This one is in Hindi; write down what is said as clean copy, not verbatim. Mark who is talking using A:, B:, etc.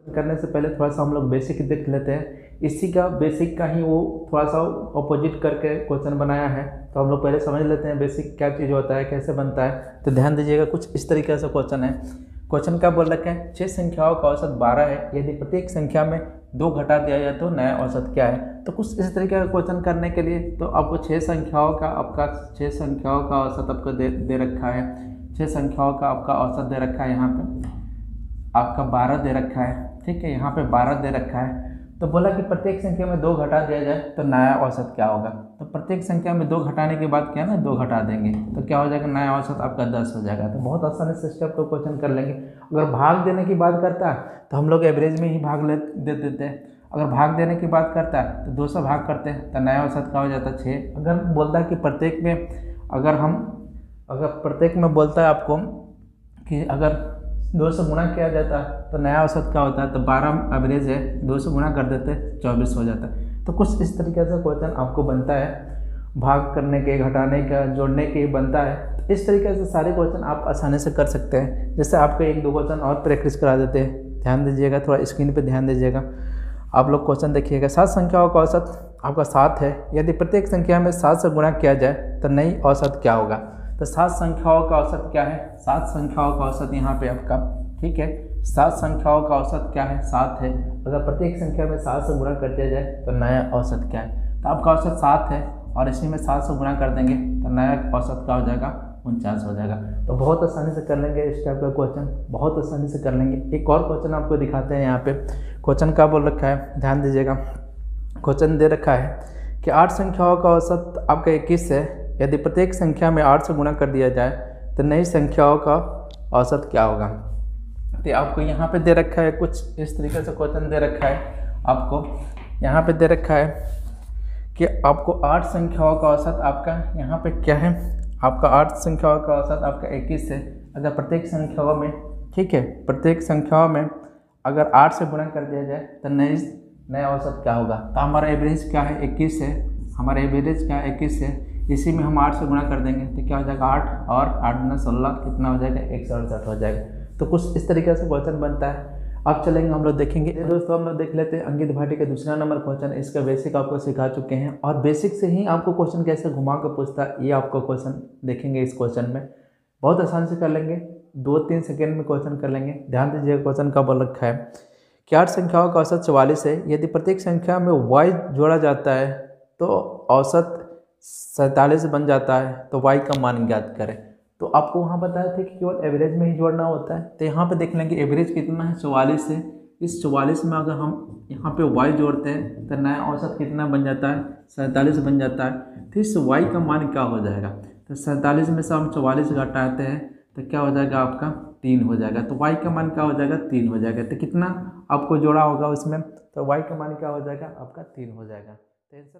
A: करने से पहले थोड़ा सा हम लोग बेसिक देख लेते हैं। इसी का बेसिक का ही वो थोड़ा सा ऑपोजिट करके क्वेश्चन बनाया है, तो हम लोग पहले समझ लेते हैं बेसिक क्या चीज़ होता है, कैसे बनता है। तो ध्यान दीजिएगा, कुछ इस तरीके से क्वेश्चन है। क्वेश्चन क्या बोल रखे हैं, 6 संख्याओं का औसत 12 है, यदि प्रत्येक संख्या में 2 घटा दिया जाए तो नया औसत क्या है। तो कुछ इस तरीके का क्वेश्चन करने के लिए तो आपको 6 संख्याओं का औसत आपको दे रखा है। 6 संख्याओं का आपका औसत दे रखा है, यहाँ पे आपका 12 दे रखा है, ठीक है, यहाँ पे 12 दे रखा है। तो बोला कि प्रत्येक संख्या में 2 घटा दिया जाए तो नया औसत क्या होगा। तो प्रत्येक संख्या में 2 घटाने के बाद क्या है ना, 2 घटा देंगे तो क्या हो जाएगा, नया औसत आपका 10 हो जाएगा। तो बहुत आसानी से स्टेप को क्वेश्चन कर लेंगे। अगर भाग देने की बात करता है तो हम लोग एवरेज में ही भाग दे देते हैं। अगर भाग देने की बात करता है तो 2 से भाग करते हैं तो नया औसत क्या हो जाता है, 6। अगर बोलता है कि प्रत्येक में अगर प्रत्येक में बोलता है आपको कि अगर 2 से गुणा किया जाता है तो नया औसत क्या होता है, तो 12 एवरेज है, 2 से गुणा कर देते 24 हो जाता है। तो कुछ इस तरीके से क्वेश्चन आपको बनता है, भाग करने के, घटाने का, जोड़ने के बनता है। तो इस तरीके से सारे क्वेश्चन आप आसानी से कर सकते हैं। जैसे आपको 1-2 क्वेश्चन और प्रैक्टिस करा देते हैं, ध्यान दीजिएगा, थोड़ा स्क्रीन पर ध्यान दीजिएगा। आप लोग क्वेश्चन देखिएगा, 7 संख्याओं का औसत आपका 7 है, यदि प्रत्येक संख्या में 7 से गुणा किया जाए तो नई औसत क्या होगा। तो 7 संख्याओं का औसत क्या है, 7 संख्याओं का औसत यहाँ पे आपका, ठीक है, 7 संख्याओं का औसत क्या है, 7 है। अगर प्रत्येक संख्या में 7 से गुणा कर दिया जाए तो नया औसत क्या है। तो आपका औसत 7 है और इसी में 7 से गुणा कर देंगे तो नया औसत क्या हो जाएगा, 49 हो जाएगा। तो बहुत आसानी से कर लेंगे इस टाइप का क्वेश्चन, बहुत आसानी से कर लेंगे। एक और क्वेश्चन आपको दिखाते हैं। यहाँ पे क्वेश्चन क्या बोल रखा है, ध्यान दीजिएगा। क्वेश्चन दे रखा है कि 8 संख्याओं का औसत आपका 21 है, यदि प्रत्येक संख्या में 8 से गुणा कर दिया जाए तो नई संख्याओं का औसत क्या होगा। तो आपको यहाँ पे दे रखा है, कुछ इस तरीके से क्वेश्चन दे रखा है। आपको यहाँ पे दे रखा है कि आपको 8 संख्याओं का औसत आपका यहाँ पे क्या है, आपका 8 संख्याओं का औसत आपका 21 है। अगर प्रत्येक संख्याओं में, ठीक है, प्रत्येक संख्याओं में अगर 8 से गुणा कर दिया जाए तो नया औसत क्या होगा। तो हमारा एवरेज क्या है, 21 है, हमारा एवरेज क्या है, 21 है। इसी में हम 8 से गुणा कर देंगे तो क्या हो जाएगा, 8 और 8 में 16 कितना हो जाएगा, 168 हो जाएगा। तो कुछ इस तरीके से क्वेश्चन बनता है। अब चलेंगे, हम लोग देखेंगे दोस्तों, हम लोग देख लेते हैं अंकित भाटी का दूसरा नंबर क्वेश्चन। इसका बेसिक आपको सिखा चुके हैं और बेसिक से ही आपको क्वेश्चन कैसे घुमा कर पूछता है ये आपको क्वेश्चन देखेंगे। इस क्वेश्चन में बहुत आसान से कर लेंगे, 2-3 सेकेंड में क्वेश्चन कर लेंगे। ध्यान दीजिएगा, क्वेश्चन का बोल रखा है कि 8 संख्याओं का औसत 44 है, यदि प्रत्येक संख्या में y जोड़ा जाता है तो औसत 47 बन जाता है, तो y का मान ज्ञात करें। तो आपको वहाँ बताया था कि केवल एवरेज में ही जोड़ना होता है। तो यहाँ पे देख लेंगे एवरेज कितना है, 44 है। इस 44 में अगर हम यहाँ पे y जोड़ते हैं तो नया औसत कितना बन जाता है, 47 बन जाता है। तो इस y का मान क्या हो जाएगा, तो 47 में से हम 44 घटाते हैं तो क्या हो जाएगा, आपका 3 हो जाएगा। तो y का मान क्या हो जाएगा, 3 हो जाएगा। तो कितना आपको जोड़ा होगा उसमें, तो y का मान क्या हो जाएगा, आपका 3 हो जाएगा। तो आंसर